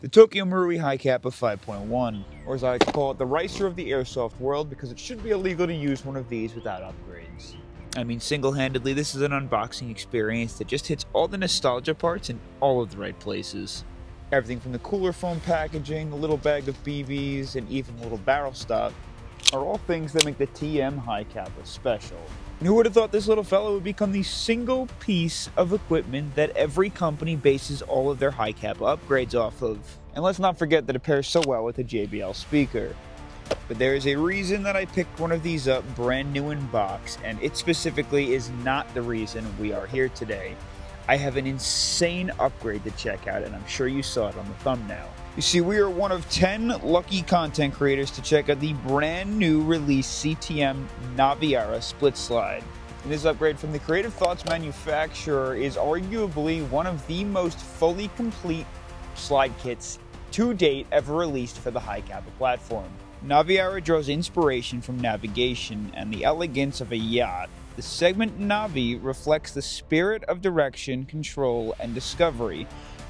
The Tokyo Marui High Capa 5.1, or as I like to call it, the Ricer of the Airsoft world, because it should be illegal to use one of these without upgrades. I mean, single-handedly, this is an unboxing experience that just hits all the nostalgia parts in all of the right places. Everything from the cooler foam packaging, the little bag of BBs, and even a little barrel stop are all things that make the TM High Capa special. And who would have thought this little fellow would become the single piece of equipment that every company bases all of their high capa upgrades off of? And let's not forget that it pairs so well with a JBL speaker. But there is a reason that I picked one of these up brand new in box, and it specifically is not the reason we are here today. I have an insane upgrade to check out, and I'm sure you saw it on the thumbnail. You see, we are one of 10 lucky content creators to check out the brand new release CTM Naviara split slide. And this upgrade from the Creative Thoughts manufacturer is arguably one of the most fully complete slide kits to date ever released for the high capa platform. Naviara draws inspiration from navigation and the elegance of a yacht. The segment Navi reflects the spirit of direction, control, and discovery,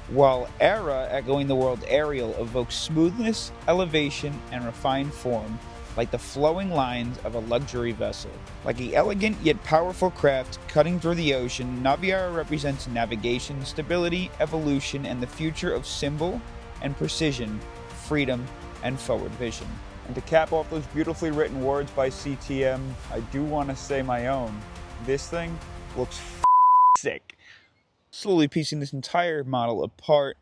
while Era, echoing the word aerial, evokes smoothness, elevation, and refined form, like the flowing lines of a luxury vessel. Like an elegant yet powerful craft cutting through the ocean, Naviara represents navigation, stability, evolution, and the future of symbol and precision, freedom, and forward vision. And to cap off those beautifully written words by CTM, I do want to say my own. This thing looks sick. Slowly piecing this entire model apart,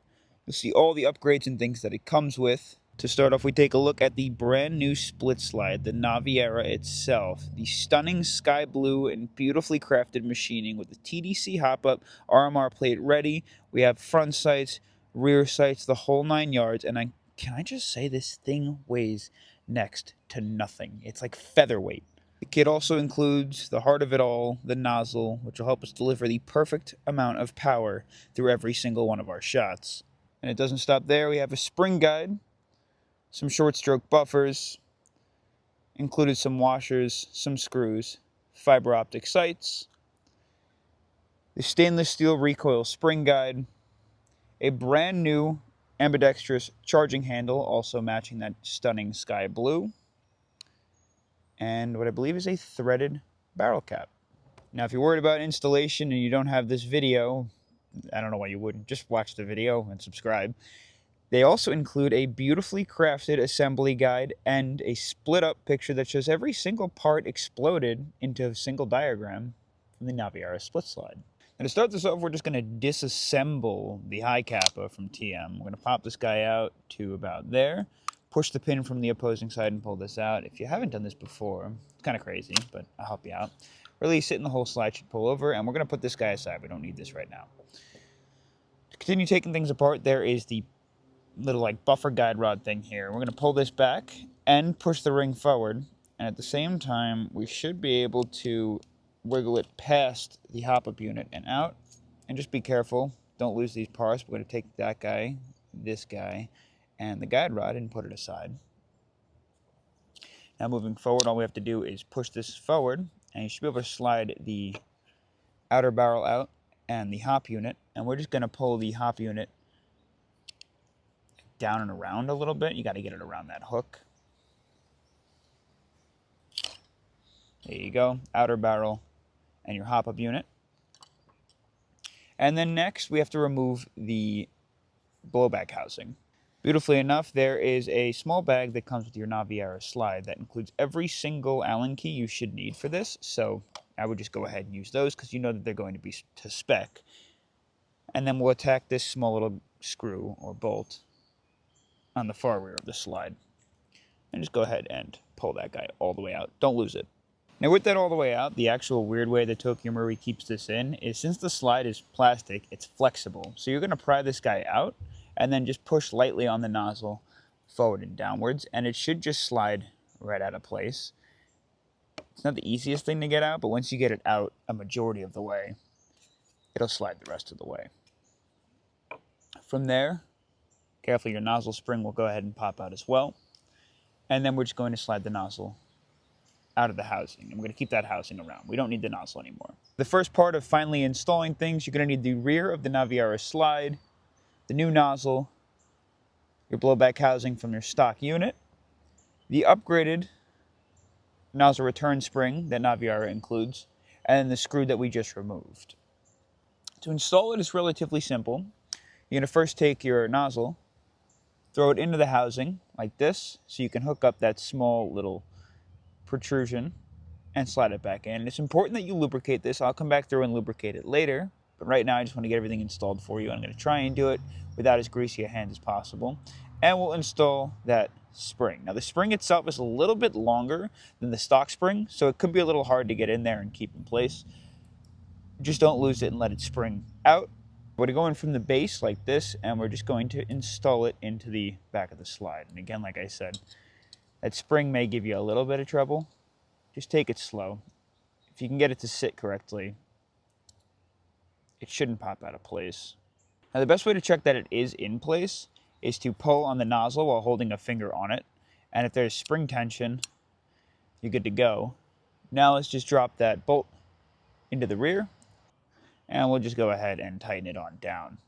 you'll see all the upgrades and things that it comes with. To start off, we take a look at the brand new split slide, the Naviara itself. The stunning sky blue and beautifully crafted machining with the TDC hop-up RMR plate ready. We have front sights, rear sights, the whole 9 yards, and can I just say this thing weighs next to nothing. It's like featherweight. The kit also includes the heart of it all, the nozzle, which will help us deliver the perfect amount of power through every single one of our shots. And it doesn't stop there. We have a spring guide, some short stroke buffers, included some washers, some screws, fiber optic sights, the stainless steel recoil spring guide, a brand new ambidextrous charging handle, also matching that stunning sky blue, and what I believe is a threaded barrel cap. Now, if you're worried about installation and you don't have this video, I don't know why you wouldn't. Just watch the video and subscribe. They also include a beautifully crafted assembly guide and a split-up picture that shows every single part exploded into a single diagram from the Naviara split slide. And to start this off, we're just going to disassemble the high capa from TM. We're going to pop this guy out to about there, push the pin from the opposing side and pull this out. If you haven't done this before, it's kind of crazy, but I'll help you out. Release it and the whole slide should pull over, and we're going to put this guy aside. We don't need this right now. To continue taking things apart, there is the little like buffer guide rod thing here. We're going to pull this back and push the ring forward, and at the same time, we should be able to wiggle it past the hop-up unit and out. And just be careful, don't lose these parts. We're going to take that guy, this guy, and the guide rod and put it aside. Now moving forward, all we have to do is push this forward, and you should be able to slide the outer barrel out and the hop unit, and we're just going to pull the hop unit down and around a little bit. You got to get it around that hook. There you go, outer barrel and your hop-up unit. And then next, we have to remove the blowback housing. Beautifully enough, there is a small bag that comes with your Naviara slide that includes every single Allen key you should need for this. So I would just go ahead and use those because you know that they're going to be to spec. And then we'll attack this small little screw or bolt on the far rear of the slide. And just go ahead and pull that guy all the way out. Don't lose it. Now with that all the way out, the actual weird way that Tokyo Marui keeps this in is since the slide is plastic, it's flexible. So you're going to pry this guy out and then just push lightly on the nozzle forward and downwards, and it should just slide right out of place. It's not the easiest thing to get out, but once you get it out a majority of the way, it'll slide the rest of the way. From there, carefully, your nozzle spring will go ahead and pop out as well. And then we're just going to slide the nozzle out of the housing. And we're going to keep that housing around. We don't need the nozzle anymore. The first part of finally installing things, you're going to need the rear of the Naviara slide, the new nozzle, your blowback housing from your stock unit, the upgraded nozzle return spring that Naviara includes, and the screw that we just removed. To install it is relatively simple. You're going to first take your nozzle, throw it into the housing like this, so you can hook up that small little protrusion and slide it back in. It's important that you lubricate this. I'll come back through and lubricate it later, but right now I just want to get everything installed for you. I'm going to try and do it without as greasy a hand as possible, and we'll install that spring. Now the spring itself is a little bit longer than the stock spring, so it could be a little hard to get in there and keep in place. Just don't lose it and let it spring out. We're going to go in from the base like this, and we're just going to install it into the back of the slide. And again, like I said, that spring may give you a little bit of trouble. Just take it slow. If you can get it to sit correctly, it shouldn't pop out of place. Now the best way to check that it is in place is to pull on the nozzle while holding a finger on it. And if there's spring tension, you're good to go. Now let's just drop that bolt into the rear, and we'll just go ahead and tighten it on down.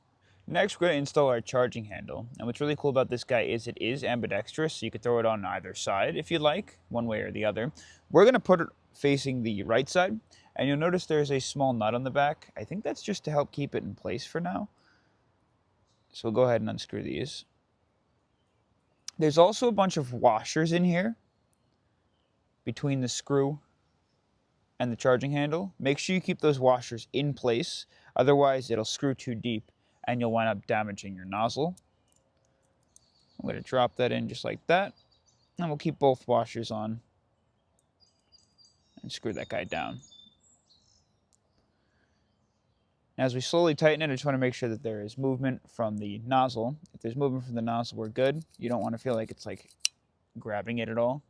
Next, we're going to install our charging handle. And what's really cool about this guy is it is ambidextrous, so you could throw it on either side if you'd like, one way or the other. We're going to put it facing the right side, and you'll notice there's a small nut on the back. I think that's just to help keep it in place for now. So we'll go ahead and unscrew these. There's also a bunch of washers in here between the screw and the charging handle. Make sure you keep those washers in place, otherwise it'll screw too deep and you'll wind up damaging your nozzle. I'm going to drop that in just like that, and we'll keep both washers on and screw that guy down. As we slowly tighten it, I just want to make sure that there is movement from the nozzle. If there's movement from the nozzle, we're good. You don't want to feel like it's like grabbing it at all.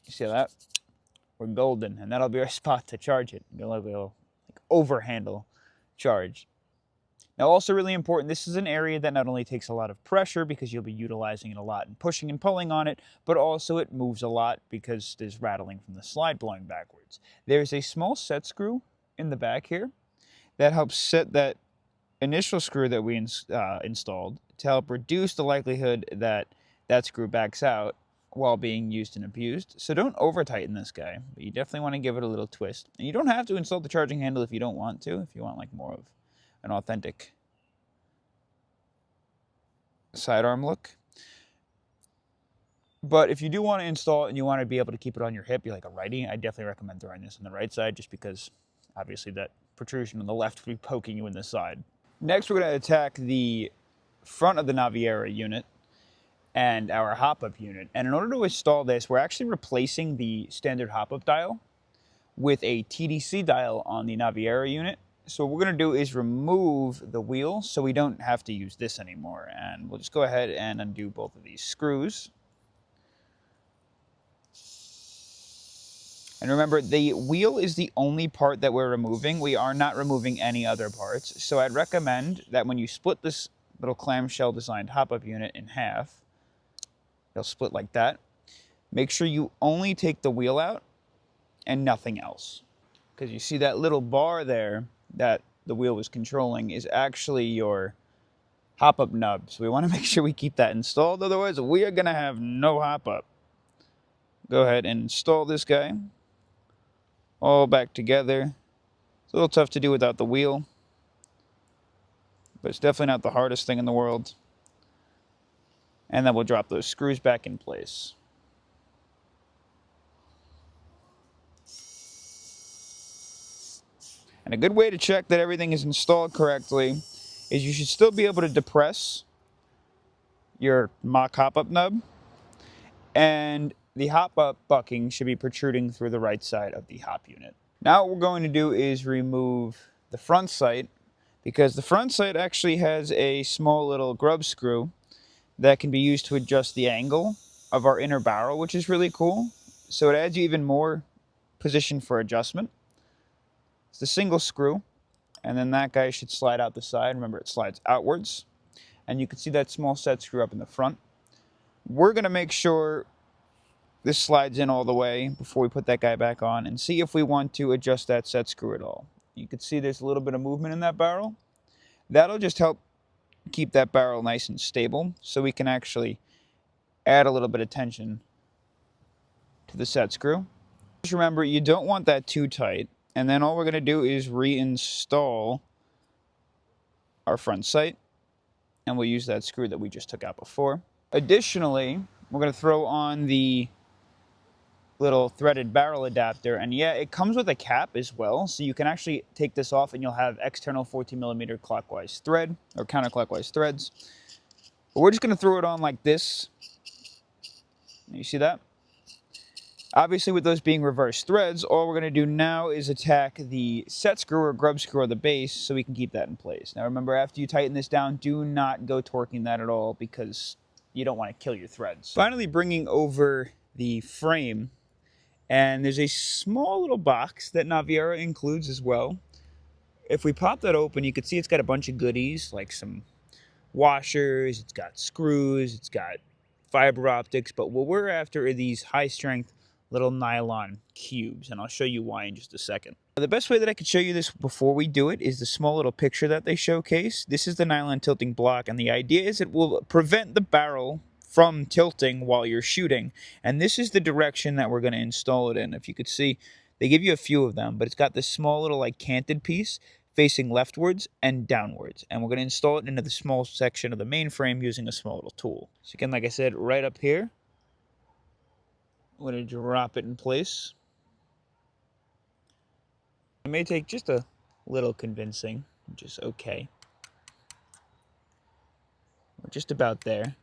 You see that? We're golden, and that'll be our spot to charge it. You'll have a little overhandle charge. Now, also really important, this is an area that not only takes a lot of pressure because you'll be utilizing it a lot and pushing and pulling on it, but also it moves a lot because there's rattling from the slide blowing backwards. There's a small set screw in the back here that helps set that initial screw that we installed to help reduce the likelihood that that screw backs out while being used and abused. So don't over tighten this guy, but you definitely want to give it a little twist. And you don't have to install the charging handle if you don't want to, if you want like more of an authentic sidearm look. But if you do want to install it and you want to be able to keep it on your hip, you're like a righty, I definitely recommend throwing this on the right side, just because obviously that protrusion on the left will be poking you in the side. Next, we're going to attack the front of the Naviara unit and our hop-up unit. And in order to install this, we're actually replacing the standard hop-up dial with a TDC dial on the Naviara unit. So what we're going to do is remove the wheel so we don't have to use this anymore. And we'll just go ahead and undo both of these screws. And remember, the wheel is the only part that we're removing. We are not removing any other parts. So I'd recommend that when you split this little clamshell designed hop-up unit in half, they'll split like that. Make sure you only take the wheel out and nothing else. Because you see that little bar there that the wheel was controlling is actually your hop-up nub. So we want to make sure we keep that installed. Otherwise, we are going to have no hop-up. Go ahead and install this guy all back together. It's a little tough to do without the wheel, but it's definitely not the hardest thing in the world. And then we'll drop those screws back in place. And a good way to check that everything is installed correctly is you should still be able to depress your mock hop-up nub, and the hop-up bucking should be protruding through the right side of the hop unit. Now what we're going to do is remove the front sight, because the front sight actually has a small little grub screw that can be used to adjust the angle of our inner barrel, which is really cool. So it adds you even more position for adjustment. It's the single screw, and then that guy should slide out the side. Remember, it slides outwards, and you can see that small set screw up in the front. We're going to make sure this slides in all the way before we put that guy back on and see if we want to adjust that set screw at all. You can see there's a little bit of movement in that barrel. That'll just help keep that barrel nice and stable so we can actually add a little bit of tension to the set screw. Just remember, you don't want that too tight, and then all we're going to do is reinstall our front sight, and we'll use that screw that we just took out before. Additionally, we're going to throw on the little threaded barrel adapter, and yeah, it comes with a cap as well, so you can actually take this off and you'll have external 14mm clockwise thread or counterclockwise threads. But we're just going to throw it on like this. You see that? Obviously, with those being reverse threads, all we're going to do now is attack the set screw or grub screw of the base so we can keep that in place. Now remember, after you tighten this down, do not go torquing that at all because you don't want to kill your threads. Finally, bringing over the frame, and there's a small little box that Naviara includes as well. If we pop that open, you can see it's got a bunch of goodies, like some washers, it's got screws, it's got fiber optics, but what we're after are these high-strength little nylon cubes, and I'll show you why in just a second. The best way that I could show you this before we do it is the small little picture that they showcase. This is the nylon tilting block, and the idea is it will prevent the barrel from tilting while you're shooting, and this is the direction that we're going to install it in. If you could see, they give you a few of them, but it's got this small little like canted piece facing leftwards and downwards, and we're going to install it into the small section of the main frame using a small little tool. So again, like I said, right up here, I'm going to drop it in place. It may take just a little convincing, which is okay. We're just about there.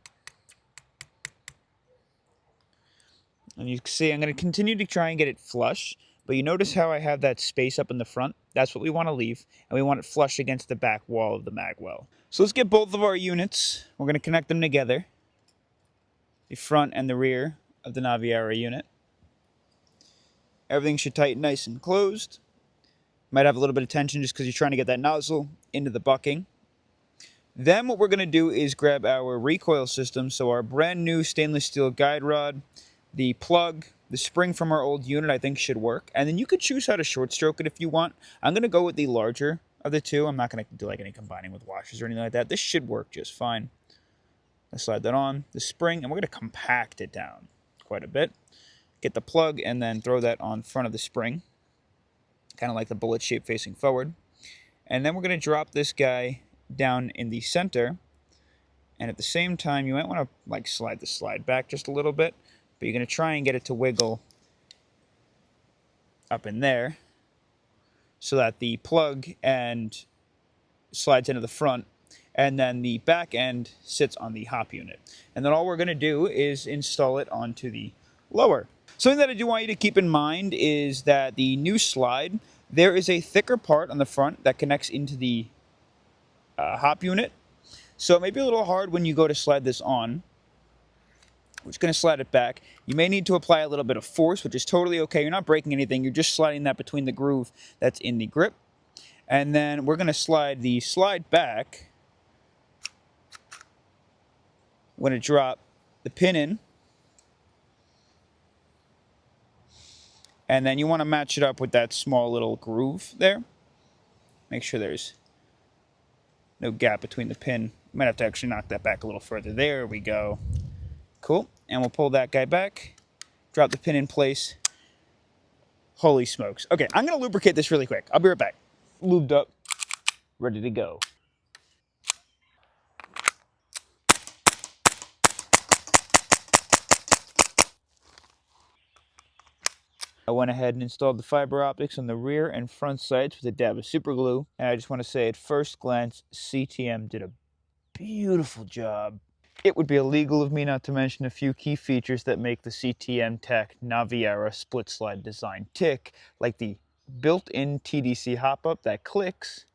And you can see I'm going to continue to try and get it flush, but you notice how I have that space up in the front? That's what we want to leave, and we want it flush against the back wall of the mag well. So let's get both of our units. We're going to connect them together, the front and the rear of the Naviara unit. Everything should tighten nice and closed. Might have a little bit of tension just because you're trying to get that nozzle into the bucking. Then what we're going to do is grab our recoil system, so our brand new stainless steel guide rod, the plug, the spring from our old unit I think should work, and then you could choose how to short stroke it if you want. I'm going to go with the larger of the two. I'm not going to do like any combining with washers or anything like that. This should work just fine. Let's slide that on, the spring, and we're going to compact it down quite a bit. Get the plug and then throw that on front of the spring, kind of like the bullet shape facing forward. And then we're going to drop this guy down in the center, and at the same time you might want to like slide the slide back just a little bit, but you're going to try and get it to wiggle up in there so that the plug and slides into the front, and then the back end sits on the hop unit. And then all we're going to do is install it onto the lower. Something that I do want you to keep in mind is that the new slide, there is a thicker part on the front that connects into the hop unit. So it may be a little hard when you go to slide this on. We're just going to slide it back. You may need to apply a little bit of force, which is totally okay. You're not breaking anything. You're just sliding that between the groove that's in the grip. And then we're going to slide the slide back. We're going to drop the pin in. And then you want to match it up with that small little groove there. Make sure there's no gap between the pin. Might have to actually knock that back a little further. There we go. Cool. And we'll pull that guy back. Drop the pin in place. Holy smokes. Okay, I'm going to lubricate this really quick. I'll be right back. Lubed up. Ready to go. I went ahead and installed the fiber optics on the rear and front sights with a dab of super glue. And I just want to say at first glance, CTM did a beautiful job. It would be illegal of me not to mention a few key features that make the CTM Tech Naviara split slide design tick, like the built-in TDC hop-up that clicks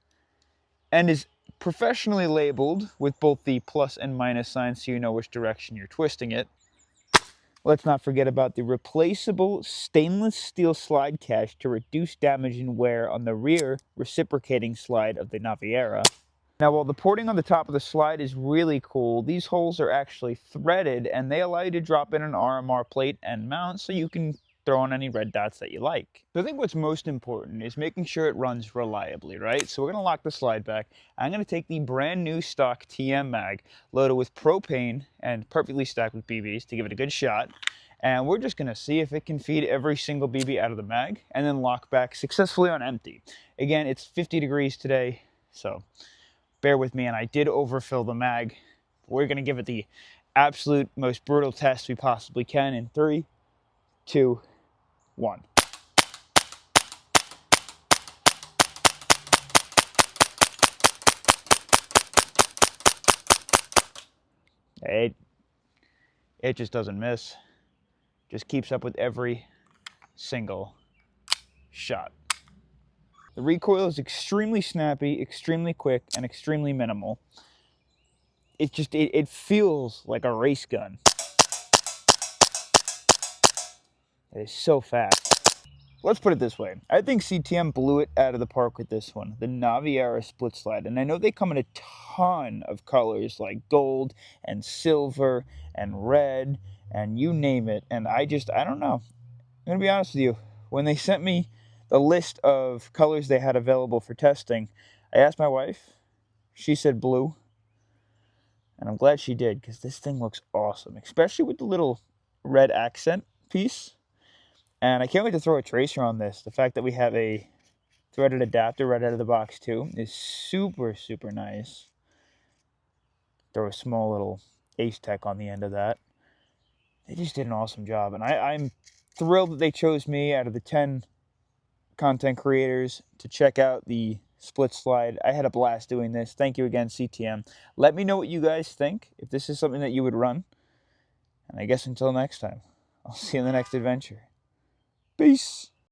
and is professionally labeled with both the plus and minus signs so you know which direction you're twisting it. Let's not forget about the replaceable stainless steel slide cache to reduce damage and wear on the rear reciprocating slide of the Naviara. Now, while the porting on the top of the slide is really cool, these holes are actually threaded and they allow you to drop in an RMR plate and mount so you can throw on any red dots that you like. So I think what's most important is making sure it runs reliably, right? So we're gonna lock the slide back. I'm gonna take the brand new stock TM mag, loaded with propane and perfectly stacked with BBs to give it a good shot. And we're just gonna see if it can feed every single BB out of the mag and then lock back successfully on empty. Again, it's 50 degrees today, so bear with me, and I did overfill the mag. We're gonna give it the absolute most brutal test we possibly can in 3, 2, 1. It just doesn't miss. Just keeps up with every single shot. The recoil is extremely snappy, extremely quick, and extremely minimal. It feels like a race gun. It is so fast. Let's put it this way. I think CTM blew it out of the park with this one, the Naviara split slide. And I know they come in a ton of colors like gold and silver and red and you name it. And I don't know. I'm going to be honest with you. When they sent me the list of colors they had available for testing, I asked my wife. She said blue. And I'm glad she did, because this thing looks awesome, especially with the little red accent piece. And I can't wait to throw a tracer on this. The fact that we have a threaded adapter right out of the box too is super, super nice. Throw a small little Ace Tech on the end of that. They just did an awesome job. And I'm thrilled that they chose me out of the 10 content creators to check out the split slide. I had a blast doing this. Thank you again, CTM. Let me know what you guys think, if this is something that you would run. And I guess until next time, I'll see you in the next adventure. Peace.